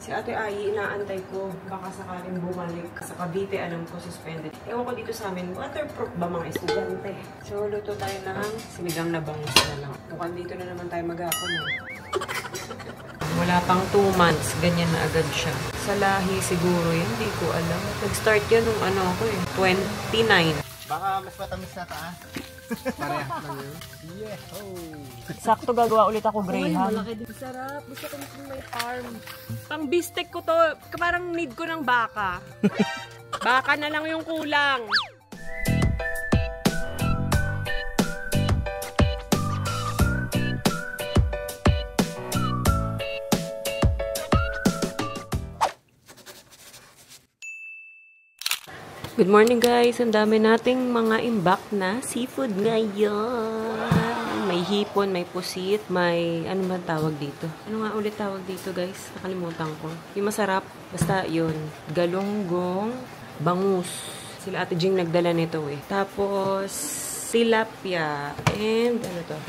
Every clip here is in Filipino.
Si Ate Ai, inaantay ko. Baka sakaling bumalik. Sa Cavite, alam ko, suspended. Ewan ko dito sa amin, waterproof ba mga estudyante? So, luto tayo ng sinigang na bangus na lang. Mukhang dito na naman tayo maghapon. Wala pang 2 months, ganyan na agad siya. Sa lahi siguro yan, hindi ko alam. Nag-start yan nung ano ako eh, 29. Baka mas matamis na ta, Parehas lang yun. Yeah. Oh. Sakto gagawa ulit ako Graham. Malaki din. Sarap. Gusto ko may farm. Pang bistek ko to, parang need ko ng baka. Baka na lang yung kulang. Good morning guys! Ang dami nating mga imbak na seafood ngayon. May hipon, may pusit, may ano ba tawag dito? Ano nga ulit tawag dito guys? Nakalimutan ko. Yung masarap, basta yun. Galunggong, bangus. Sila Ate Jing nagdala nito eh. Tapos, tilapia. And ano to?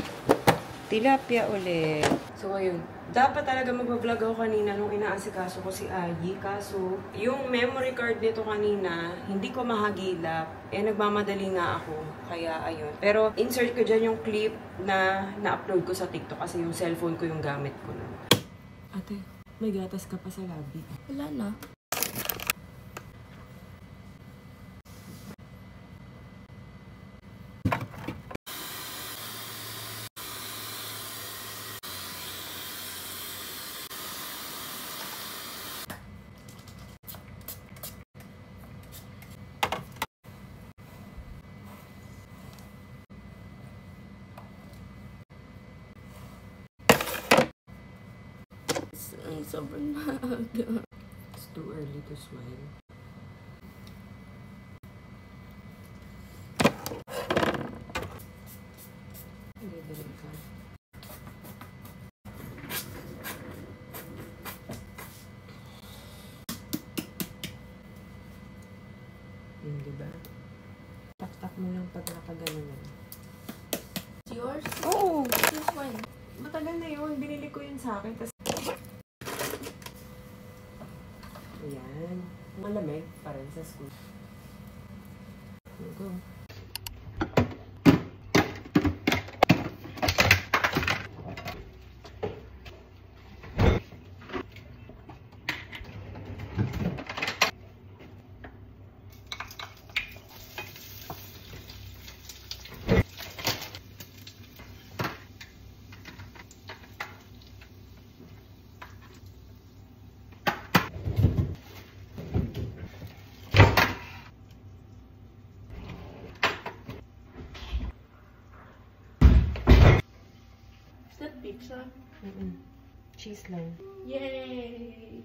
Tilapia ulit. So ayun. Dapat talaga mag-vlog ako kanina nung inaasikaso ko si Ayi. Kaso, yung memory card nito kanina, hindi ko mahagilap. Eh, nagmamadali nga ako. Kaya, ayun. Pero, insert ko dyan yung clip na na-upload ko sa TikTok kasi yung cellphone ko yung gamit ko na. Ate, may gatas ka pa sa labi. Wala na. Sobrang maaga. It's too early to smile. Dali ka. Diba? Tak-tak mo lang pag nakagano na. It's yours? Oo! This one. Matagal na yun. Binili ko yun sa akin. Tas ayan. Malamig pa rin sa school. Go. Pizza. Cheese lang. Yay!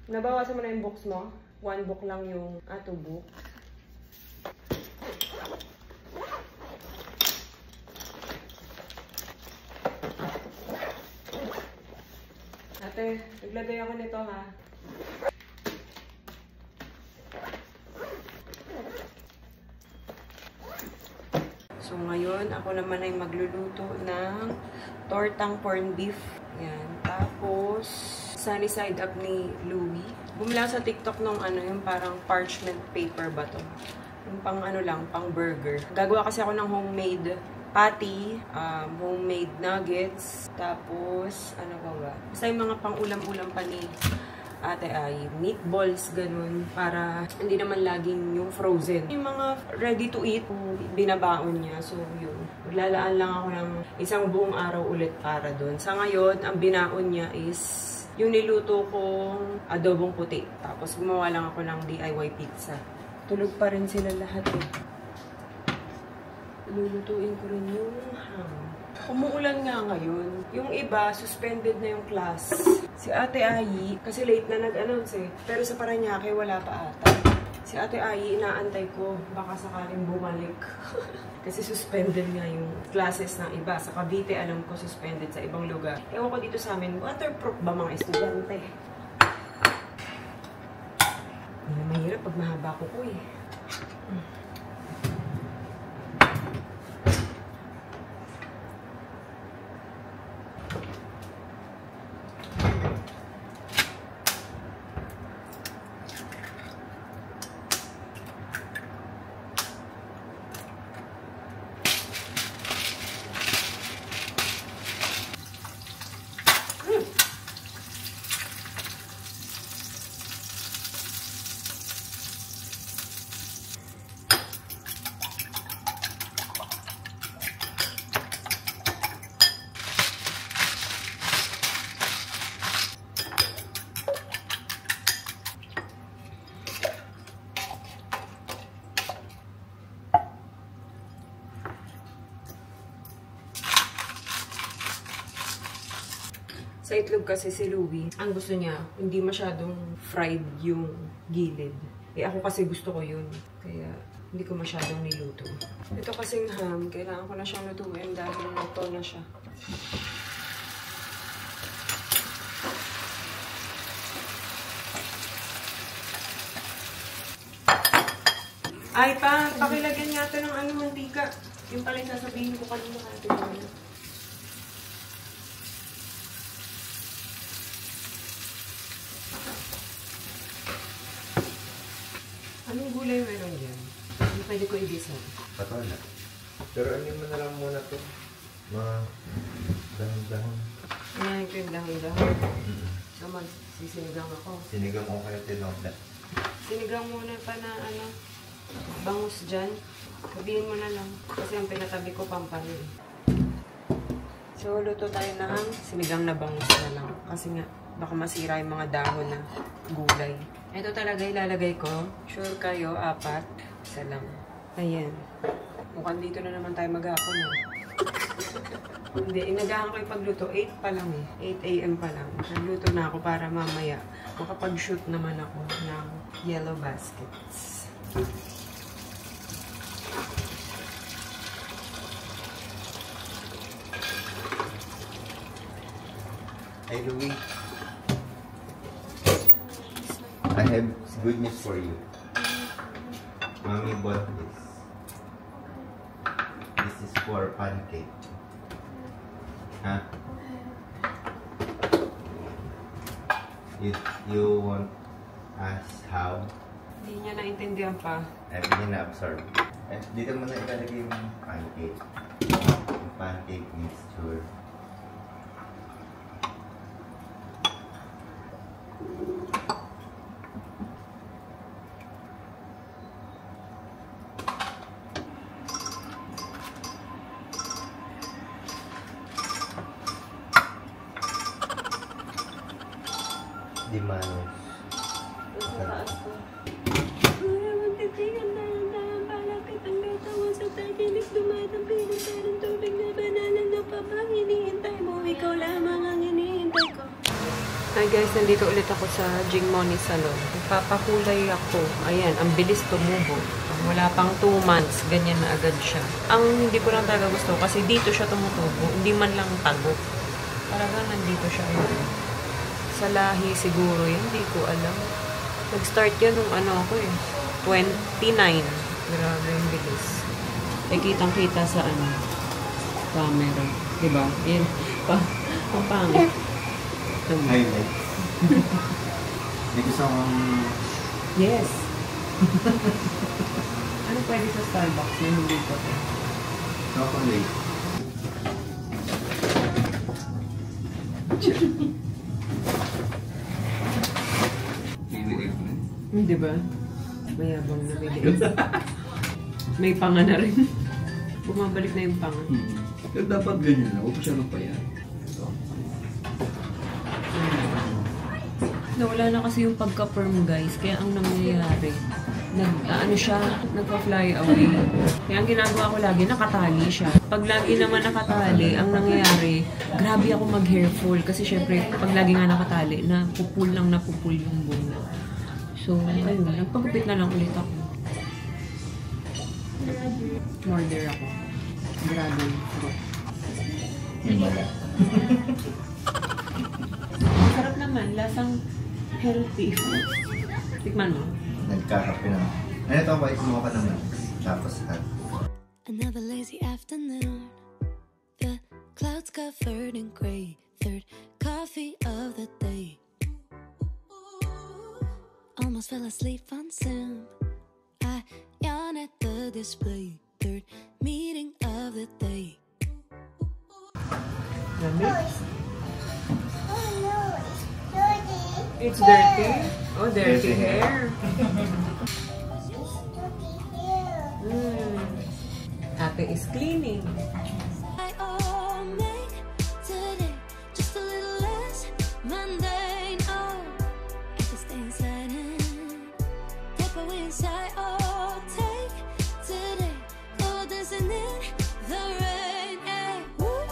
Nabawasan mo na yung books mo? 1 book lang yung 2 book. Ate, naglagay ako nito ha. So ngayon, ako naman ay magluluto ng tortang corned beef. Yan. Tapos, sunny side up ni Louie. Bumila sa TikTok nung ano, yung parang parchment paper ba to? Yung pang ano lang, pang burger. Gagawa kasi ako ng homemade patty, homemade nuggets, tapos, ano ba? Basta yung mga pang ulam-ulam pa ni Ate Ai, meatballs, ganun, para hindi naman laging yung frozen. Yung mga ready to eat, binabaon niya. So, yun. Maglalaan lang ako ng isang buong araw ulit para doon. Sa ngayon, ang binaon niya is yung niluto kong adobong puti. Tapos gumawa lang ako ng DIY pizza. Tulog pa rin sila lahat eh. Lulutuin ko rin yung ham. Umuulan nga ngayon. Yung iba, suspended na yung class. Si Ate Ayi, kasi late na nag-announce eh. Pero sa Paranaque, wala pa ata. Si Ate Ayi, inaantay ko. Baka sakaling bumalik. Kasi suspended nga yung classes ng iba. Sa Cavite, alam ko suspended sa ibang lugar. Ewan ko dito sa amin, waterproof ba mga estudyante? Hindi na mahirap pag mahaba ko eh. Sa itlog kasi si Louie, ang gusto niya, hindi masyadong fried yung gilid. Eh ako kasi gusto ko yun. Kaya hindi ko masyadong niluto. Ito kasing ham, kailangan ko na siyang lutuin dahil luto na siya. Ay pakilagyan nga ito ng mantika. Yung pala yung sasabihin ko kanina natin. Anong gulay meron dyan? Hindi pwede ko i-design. Patola. Pero ano mo na lang muna to? Mga dahon-dahon. Ayan ko yung dahon-dahon. Naman, sisinigang ako. Sinigang ko kayo tinola. Sinigang muna pa na bangus dyan. Sabihin mo na lang. Kasi ang pinatabi ko pampano eh. So, luto tayo ng sinigang na bangus na lang. Kasi nga, baka masira yung mga dahon na gulay. Ito talaga ilalagay ko. Sure kayo, 4. Isa lang. Ayan. Mukhang dito na naman tayo maghapon. Hindi, inagahan ko yung pagluto. 8 pa lang eh. 8 AM pa lang. Nagluto na ako para mamaya makapag-shoot naman ako ng yellow baskets. Hey Louie, I have good news for you. Mommy bought this. This is for pancake. Huh? You won't ask how? Hindi niya naintindihan pa. Hindi na-absorb. Dito mo na ilalagay yung pancake. Yung pancake mixture. Di manos. Sa taas ko. Magtitingan na lang na palapit ang gatawan sa tagilis. Dumayat ang pinunta ng tubig na banalan na pa bang hinihintay mo? Ikaw lamang ang hinihintay ko. Hi guys, nandito ulit ako sa Jing Moni Salon. Nagpapakulay ako. Ayan, ang bilis tumubo. Wala pang 2 months, ganyan na agad siya. Ang hindi ko lang talaga gusto kasi dito siya tumutubo. Hindi man lang tago. Talagang nandito siya. Sa lahi siguro yun, hindi ko alam. Nag-start yan nung ako eh. 29. Grabe yung bilis. Eh, kitang-kita sa camera. Diba? Yun. Ang pangit. Highlight. Hindi gusto kong... Yes. Ano pwede sa Starbucks na hindi ko? Chocolate. Hindi ba? Mayabang na bilis. May panga na rin. Bumabalik na yung panga. Pero dapat ganyan na. Huwag siya magpayat. Nawala na kasi yung pagka-firm, guys. Kaya ang nangyayari, nagpa-fly away. Kaya ang ginagawa ko lagi, nakatali siya. Pag lagi naman nakatali, ang nangyayari, grabe ako mag-hair fall. Kasi syempre, pag lagi nga nakatali, napupul yung buhok. So, ayun, nagpagupit na lang ulit ako. Murder ako. Dragon fruit. Himala. Sarap naman, lasang healthy. Tikman mo. Nagkakape na. Ano ito ba? Kumuha ka naman. Tapos hat. Another lazy afternoon. The clouds covered in gray. Third coffee of the day. Almost fell asleep on Zoom. I yawn at the display. Third meeting of the day. It's dirty. Oh, dirty hair. Ate is cleaning. I all make today just a little less mundane. Oh, I can stay inside and take away inside. Oh, take today. Oh, dancing in the rain. Hey, woo, oh,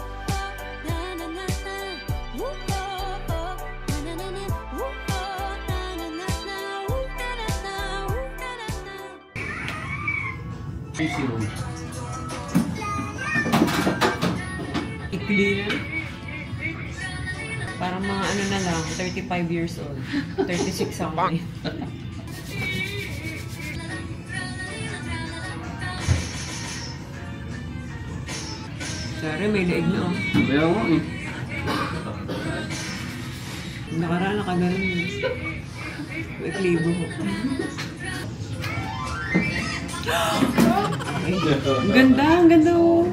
na na na na. Woo, oh, oh, na na na na. Woo, oh, na na na na. Woo, na na na. Woo, na na na. I-clean. Parang mga ano na lang, 35 years old. 36 ako ngayon. Sorry, may leeg na oh. Kaya nga eh. Nakaraan, nakaganon eh. May klibo ko. Okay. Ang ganda oh.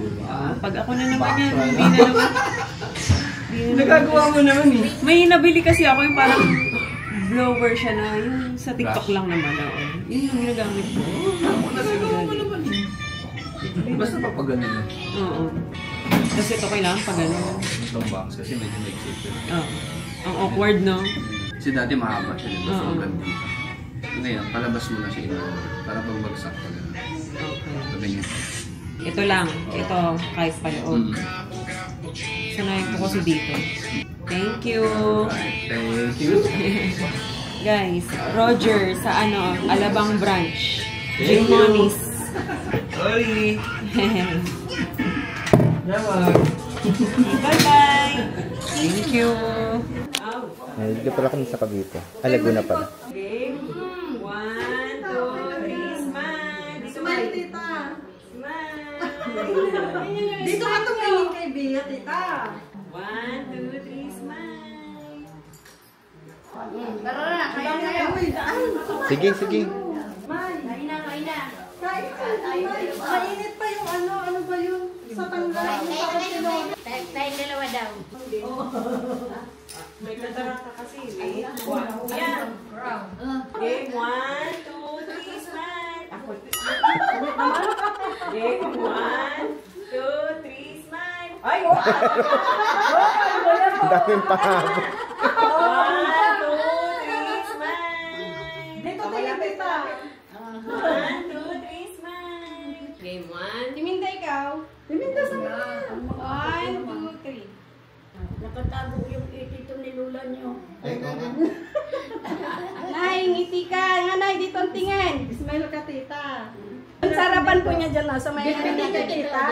Pag ako na naman yan, hindi na naman. Nagagawa mo naman eh. May nabili kasi ako yung parang blower siya na yung sa TikTok lang naman. Oo. Yun yung ginagamit ko. Nagagawa mo naman eh. Basta papaganon na. Oo. Kasi ito kailangan pa gano'n. Itong box kasi medyo may shape yun. Oo. Ang awkward, no? Kasi dati mahaba siya dito. So Oo. ganda. Ngayon, palabas mo na siya ito. Para pagbagsak pa gano'n. Okay. Sabi niya. Ito lang. Ito, kahit paloob. Sanayin ko kasi dito. Thank you. Thank you. Guys, Roger sa Alabang branch. Jim Moniz. Sorry. Bye-bye. Thank you. Dito pala kami sa Cavite. Laguna pala. Okay. 1, 2, 3, smile. Smile, tita. Smile. Dito ka tumingin kay Bea, tita. 1, 2, 3, smile. Tara na, kaya na yan. Sige, sige. Kain na. Mainit pa yung ano ba yun? Sa tanggal. Tayong dalawa daw. May katarata kasi. Wait. Yan. Okay, 1, 2, 3, smile. Ako. Okay, 1, 2, 3, smile. Ay! Daming pahabo. 1, 2, 3, smile. Dito tingin, tita. 1, 2, 3, smile. Okay, 1. Timinda ikaw. Timinda sa mga. 1, 2, 3. Nakatago yung itito ni Lula niyo. Nay, ngiti ka. Nga, Nay, dito ang tingin. Smile ka, tita. Ang sarapan po niya dyan, sa may Bibili ka, tita.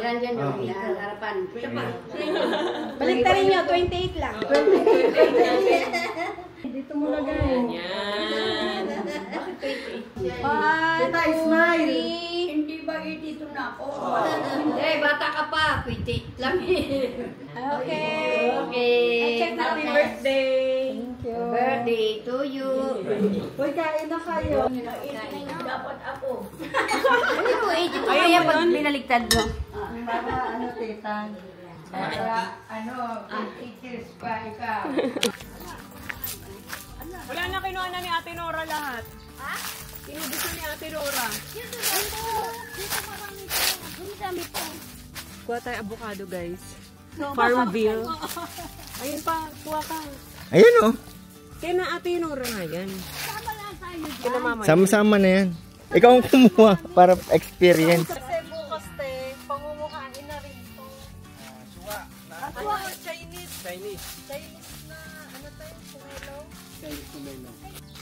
Yan, harapan. Baliktarin nyo, 28 lang. Dito mo na gano'n. Yan. Tita, smile. Hindi ba itito na ako? Hindi, bata ka pa. 28 lang Okay. Happy birthday. Thank you. Birthday to you. Uy, kain na kayo. Dapat ako. Ano po, eh, dito Ayaw kaya mo pag nun? binaligtad mo? Para ano, tita? Teachers pa ikaw. Wala na kinuha na ni Ate Nora lahat. Ha? Inubos na ni Ate Nora. Kuha tayo avocado, guys. Farmville. Ayun pa, kuha ka. Ayun oh. Kaya na ate yung Nora nga yan. Kaya mama yan. Sama-sama na yan. Ikaw ang kumuha para experience. Kasi bukas te, pangumukain na rin ito. Suwa. Atwa, Chinese. Chinese. Chinese na, ano tayo, kumelo? Chinese kumelo.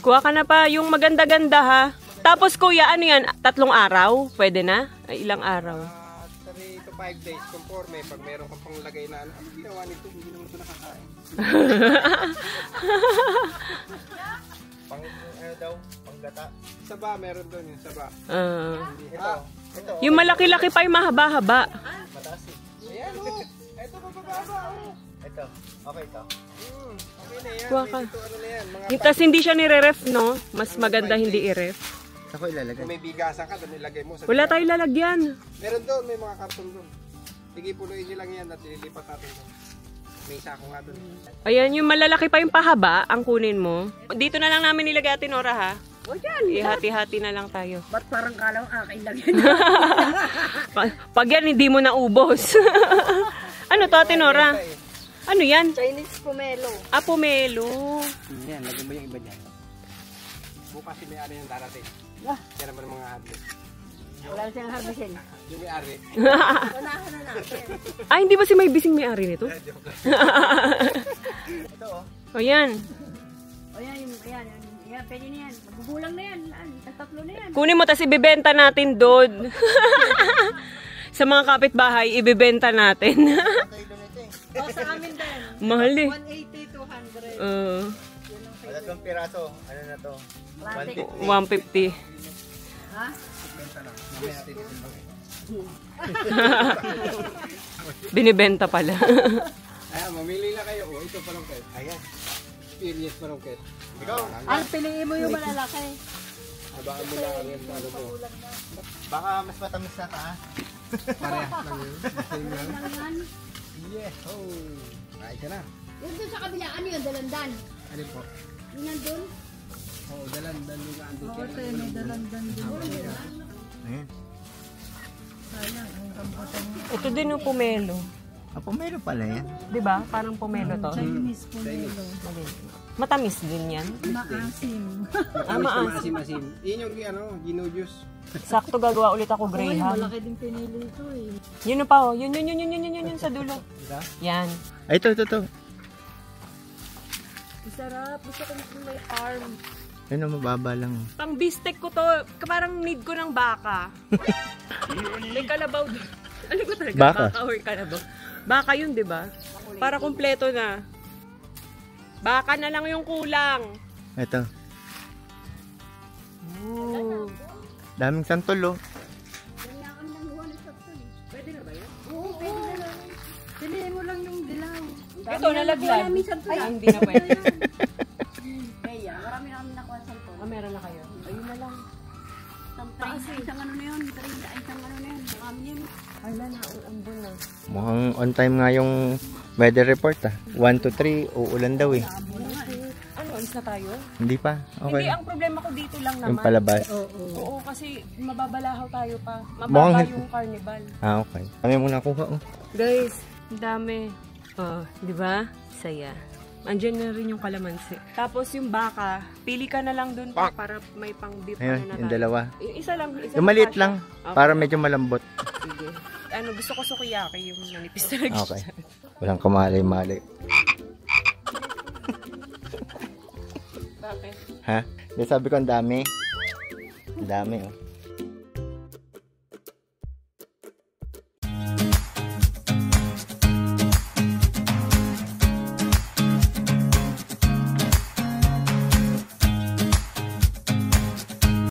Kuha ka na pa yung maganda-ganda ha. Tapos kuya, ano yan? 3 araw? Pwede na? Ay, ilang araw? 3 to 5 days conforme. Pag meron kang panglagay na ano ginawa nito, hindi naman ito nakakain. Pang ano daw? Panggata. Saba, meron doon yung saba. Ito. Yung malaki-laki pa yung mahaba-haba. Mataas eh. Ayan o. Ito mabababa o. Ito. Okay ito. Okay na yan. Kuha ka. Ito ano na yan. Mga Tapos hindi siya nire-ref, no? Mas maganda hindi i-ref. Ako ilalagay. kung may bigasan ka, doon ilagay mo. Sa Wala tayong lalagyan. Meron doon, may mga karton doon. Sige, punuin nyo lang yan at ililipat natin doon. May sako nga doon. Ayan, yung malalaki pa yung pahaba, ang kunin mo. Dito na lang namin nilagay Ate Nora, ha? O dyan. Ihati-hati na lang tayo. Ba't parang kalaw akin lang yan? Pag yan, hindi mo naubos. Ano to, Ate Nora? Ano yan? Chinese pomelo. Ah, pomelo. Yan, lagyan mo yung iba dyan. Bukas si may-ari yung darating. Yan naman ang mga hati. Wala siyang harbisin. Yung may-ari. Unahan na natin. Ah, hindi ba si may bising may-ari nito? Ito oh. O yan. O yan, yan, pwede na yan. Magugulang na yan. Tatlo na yan. Kunin mo, tas ibibenta natin doon. Sa mga kapitbahay, ibibenta natin. Ang kilo nito eh. O, sa amin din. Mahal eh. 180 to 100. Wala itong piraso. Ano na to? 150. 150. Ha? Mamaya natin itimbang. Binibenta pala. Ayan, mamili lang kayo. O, ito pa lang kayo. Ayan. Experience pa lang kayo. Ikaw. Ang piliin mo yung malalaki. Habaan mo lang ang ano mo. Baka mas matamis na taas. Parehas lang yun. Same lang. Yan. Yes. Oh. Ay ka na. Yun doon sa kabila, ano yun? Dalandan. Alin po? Yun nandun. Oo, dalan yung andun. Oo, te, may dalandan din. Ayan. Sayang, ang rambutan mo. Ito din yung pomelo. Ah, pomelo pala yan. Di ba? Parang pomelo to. Chinese pomelo. Matamis din yan. Maasim. Ah, maas. Masim. Yun yung ano, Gino juice. Sakto gagawa ulit ako Ay, Graham. malaki din pinili ito eh. Yun na pa oh. Yun sa dulo. Yan. Ay, ito. Masarap. Gusto ko may arm. Ayun, mababa lang. Pang bistek ko to. Parang need ko ng baka. May kalabaw doon. Ano ko talaga? Baka? Or kalabaw. Baka yun, di ba? Para kumpleto na. Baka na lang yung kulang. Ito. Ooh. Daming santol oh. Pwede na ba yun? Piliin mo lang yung dilaw. Ito, nalaglag. Ay, hindi na pwede. Kaya, marami na kami nakuha sa to. Ah, meron na kayo. Ayun na lang. Isang ano na yun. Isang ano na yun. Marami na yun. Ay, na, ambon na. Mukhang on time nga yung weather report ah. 1 to 3, uulan daw eh. Ano, alis na tayo? Hindi pa? Hindi, Okay. ang problema ko dito lang Yung naman. palabas. Oo, kasi mababalahaw tayo pa. Mukhang- Mababa yung carnival. Ah, okay. Kami muna kuha oh. Guys, ang dami. Oh, di ba? Saya. Andiyan na rin yung kalamansi. Tapos yung baka, pili ka na lang dun para may pang beef Ayun, ano na yung tayo. dalawa. Isa lang. Isa Yung lang maliit kasha. lang. Okay. Para medyo malambot. Sige. Ano, gusto ko sukiyaki yung manipis talaga. Okay. Walang kamalay-malay. Bakit? Ha? Di sabi ko ang dami. Ang dami oh.